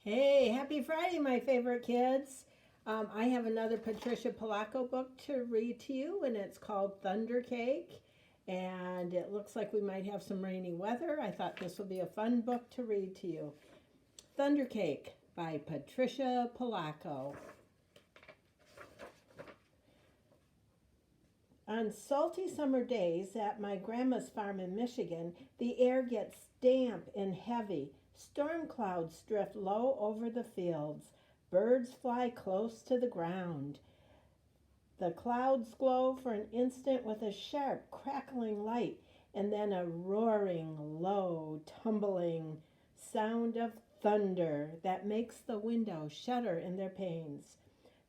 Hey, happy Friday, my favorite kids. I have another Patricia Polacco book to read to you, and it's called Thundercake. And it looks like we might have some rainy weather. I thought this would be a fun book to read to you. Thundercake by Patricia Polacco. On salty summer days at my grandma's farm in Michigan, the air gets damp and heavy. Storm clouds drift low over the fields. Birds fly close to the ground. The clouds glow for an instant with a sharp, crackling light, and then a roaring, low, tumbling sound of thunder that makes the window shudder in their panes.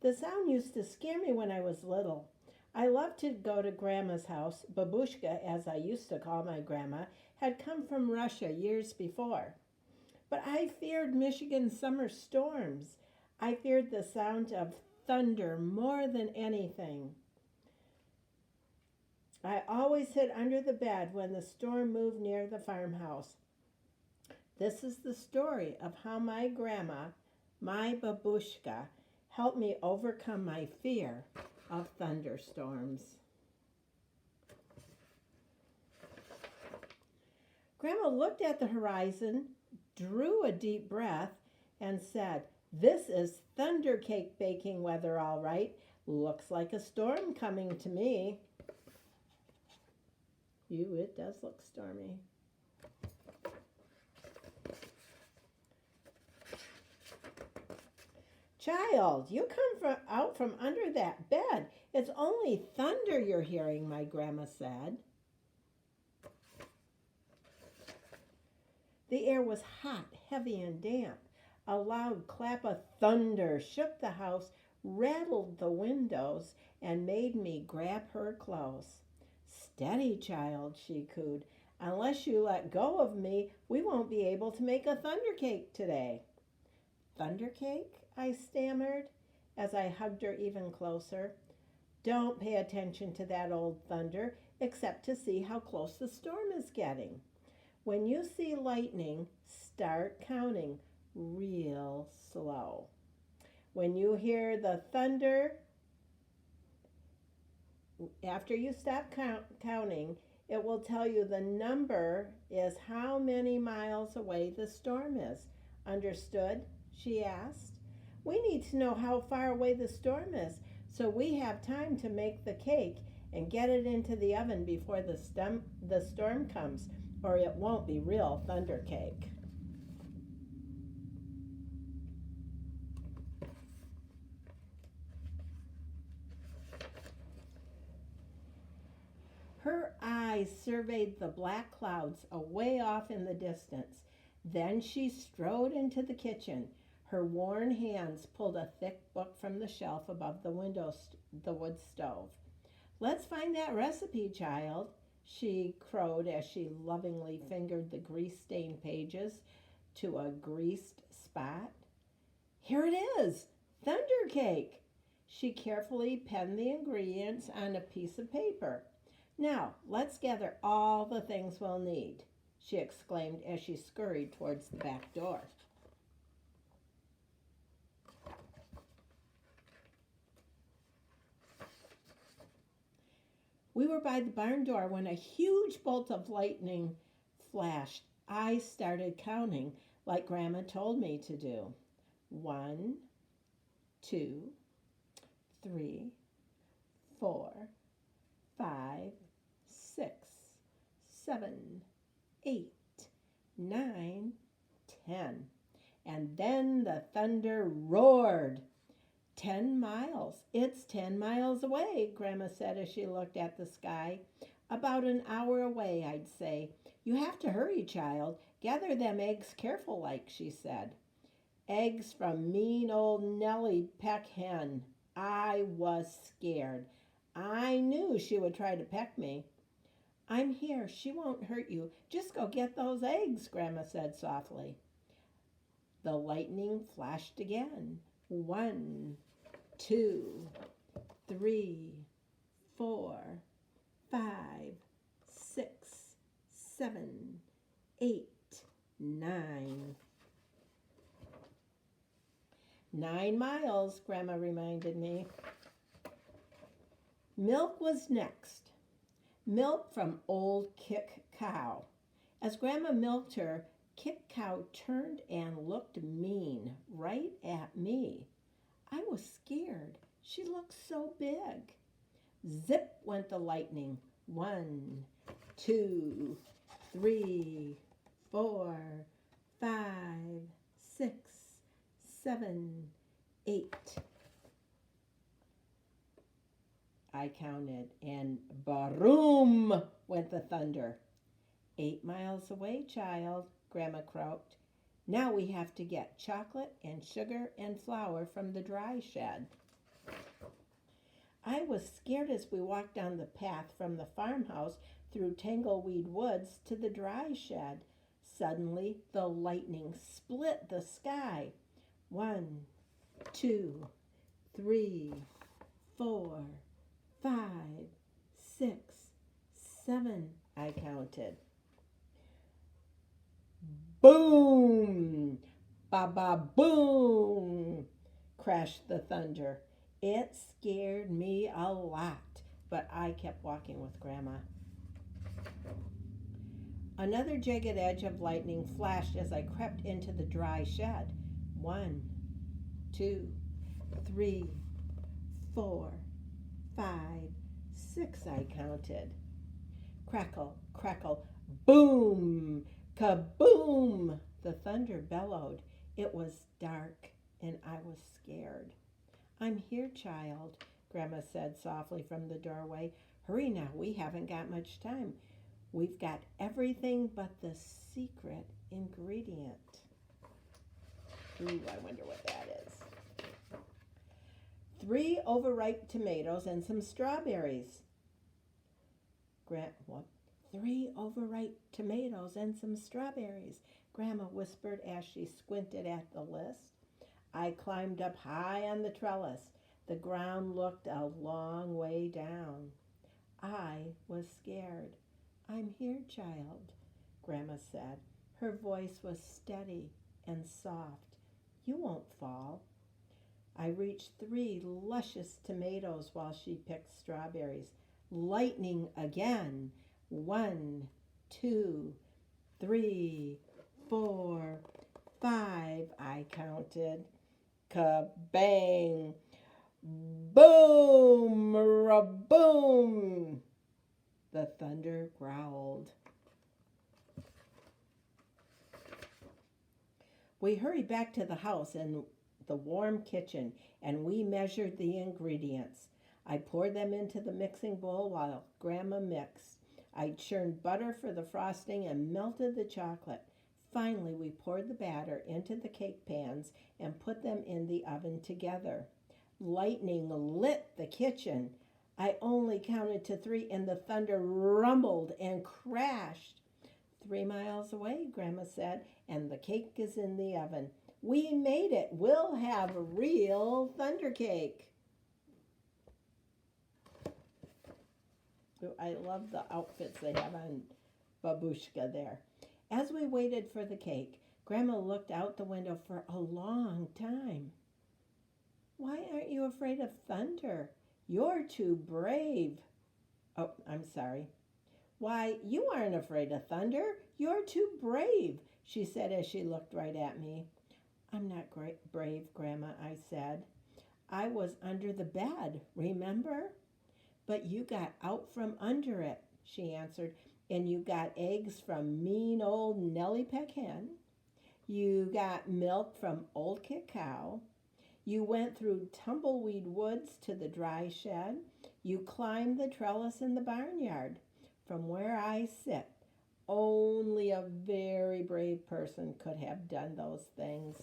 The sound used to scare me when I was little. I loved to go to Grandma's house. Babushka, as I used to call my grandma, had come from Russia years before. But I feared Michigan's summer storms. I feared the sound of thunder more than anything. I always hid under the bed when the storm moved near the farmhouse. This is the story of how my grandma, my babushka, helped me overcome my fear of thunderstorms. Grandma looked at the horizon, drew a deep breath, and said, "This is thundercake baking weather, all right. Looks like a storm coming to me." It does look stormy. "Child, you come out from under that bed. It's only thunder you're hearing," my grandma said. The air was hot, heavy, and damp. A loud clap of thunder shook the house, rattled the windows, and made me grab her close. "Steady, child," she cooed. "Unless you let go of me, we won't be able to make a thundercake today." "Thundercake?" I stammered as I hugged her even closer. "Don't pay attention to that old thunder, except to see how close the storm is getting. When you see lightning, start counting real slow. When you hear the thunder, after you stop counting, it will tell you the number is how many miles away the storm is. Understood?" she asked. "We need to know how far away the storm is so we have time to make the cake and get it into the oven before the storm comes, or it won't be real thunder cake." Her eyes surveyed the black clouds away off in the distance. Then she strode into the kitchen. Her worn hands pulled a thick book from the shelf above the wood stove. "Let's find that recipe, child," she crowed as she lovingly fingered the grease-stained pages to a greased spot. "Here it is! Thunder cake!" She carefully penned the ingredients on a piece of paper. "Now, let's gather all the things we'll need," she exclaimed as she scurried towards the back door. We were by the barn door when a huge bolt of lightning flashed. I started counting like Grandma told me to do. 1, 2, 3, 4, 5, 6, 7, 8, 9, 10. And then the thunder roared. 10 miles. It's 10 miles away," Grandma said as she looked at the sky. "About an hour away, I'd say. You have to hurry, child. Gather them eggs careful like," she said. "Eggs from mean old Nellie Peck Hen." I was scared. I knew she would try to peck me. "I'm here. She won't hurt you. Just go get those eggs," Grandma said softly. The lightning flashed again. 1, 2, 3, 4, 5, 6, 7, 8, 9. 9 miles, Grandma reminded me. Milk was next. Milk from Old Kick Cow. As Grandma milked her, Kick Cow turned and looked mean right at me. I was scared. She looked so big. Zip went the lightning. 1, 2, 3, 4, 5, 6, 7, 8. I counted, and baroom went the thunder. 8 miles away, child, Grandma croaked. Now we have to get chocolate and sugar and flour from the dry shed. I was scared as we walked down the path from the farmhouse through tangleweed woods to the dry shed. Suddenly, the lightning split the sky. 1, 2, 3, 4, 5, 6, 7, I counted. Boom! Ba-ba-boom! Crashed the thunder. It scared me a lot, but I kept walking with Grandma. Another jagged edge of lightning flashed as I crept into the dry shed. 1, 2, 3, 4, 5, 6, I counted. Crackle, crackle, boom, kaboom! The thunder bellowed. It was dark, and I was scared. I'm here, child, Grandma said softly from the doorway. Hurry now, we haven't got much time. We've got everything but the secret ingredient. Ooh, I wonder what that is. 3 overripe tomatoes and some strawberries. What? 3 overripe tomatoes and some strawberries, Grandma whispered as she squinted at the list. I climbed up high on the trellis. The ground looked a long way down. I was scared. I'm here, child, Grandma said. Her voice was steady and soft. You won't fall. I reached 3 luscious tomatoes while she picked strawberries. Lightning again. 1, 2, 3, 4, 5, I counted. Kabang! Boom! Ra-boom! The thunder growled. We hurried back to the house and the warm kitchen, and we measured the ingredients. I poured them into the mixing bowl while Grandma mixed. I churned butter for the frosting and melted the chocolate. Finally, we poured the batter into the cake pans and put them in the oven together. Lightning lit the kitchen. I only counted to 3 and the thunder rumbled and crashed. 3 miles away, Grandma said, and the cake is in the oven. We made it. We'll have a real Thundercake. I love the outfits they have on Babushka there. As we waited for the cake, Grandma looked out the window for a long time. Why aren't you afraid of thunder? You're too brave. Oh, I'm sorry. Why, you aren't afraid of thunder. You're too brave, she said as she looked right at me. I'm not brave, Grandma, I said. I was under the bed, remember? But you got out from under it, she answered, and you got eggs from mean old Nellie Peck Hen. You got milk from Old Kick Cow. You went through tumbleweed woods to the dry shed. You climbed the trellis in the barnyard. From where I sit, only a very brave person could have done those things.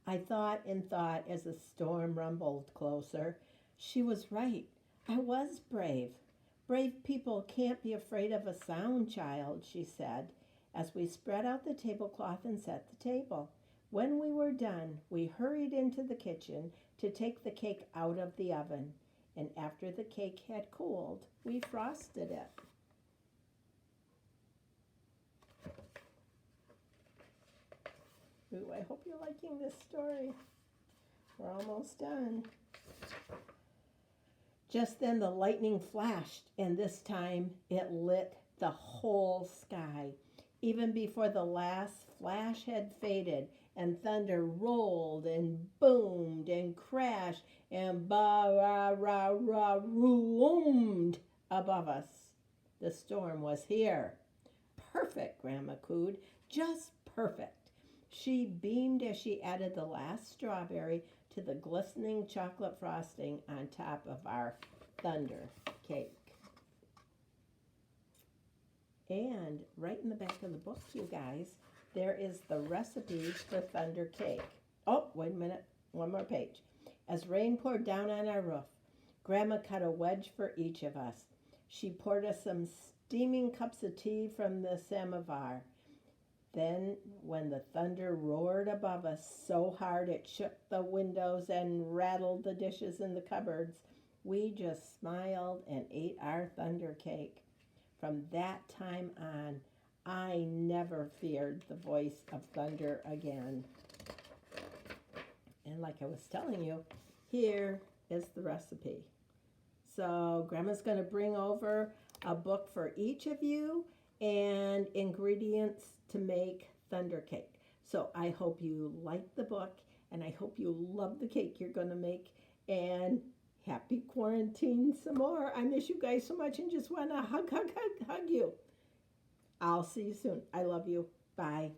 I thought and thought as the storm rumbled closer. She was right. I was brave. Brave people can't be afraid of a sound, child, she said, as we spread out the tablecloth and set the table. When we were done, we hurried into the kitchen to take the cake out of the oven, and after the cake had cooled, we frosted it. Ooh, I hope you're liking this story. We're almost done. Just then the lightning flashed, and this time it lit the whole sky. Even before the last flash had faded, and thunder rolled and boomed and crashed and ba ra ra ra roomed above us. The storm was here. Perfect, Grandma cooed. Just perfect. She beamed as she added the last strawberry to the glistening chocolate frosting on top of our thunder cake. And right in the back of the book, you guys, there is the recipe for thunder cake. Oh, wait a minute. One more page. As rain poured down on our roof, Grandma cut a wedge for each of us. She poured us some steaming cups of tea from the samovar. Then, when the thunder roared above us so hard it shook the windows and rattled the dishes in the cupboards, we just smiled and ate our thunder cake. From that time on, I never feared the voice of thunder again. And like I was telling you, here is the recipe. So Grandma's going to bring over a book for each of you and ingredients to make thunder cake. So I hope you like the book, and I hope you love the cake you're going to make, and happy quarantine some more. I miss you guys so much and just want to hug you. I'll see you soon. I love you. Bye.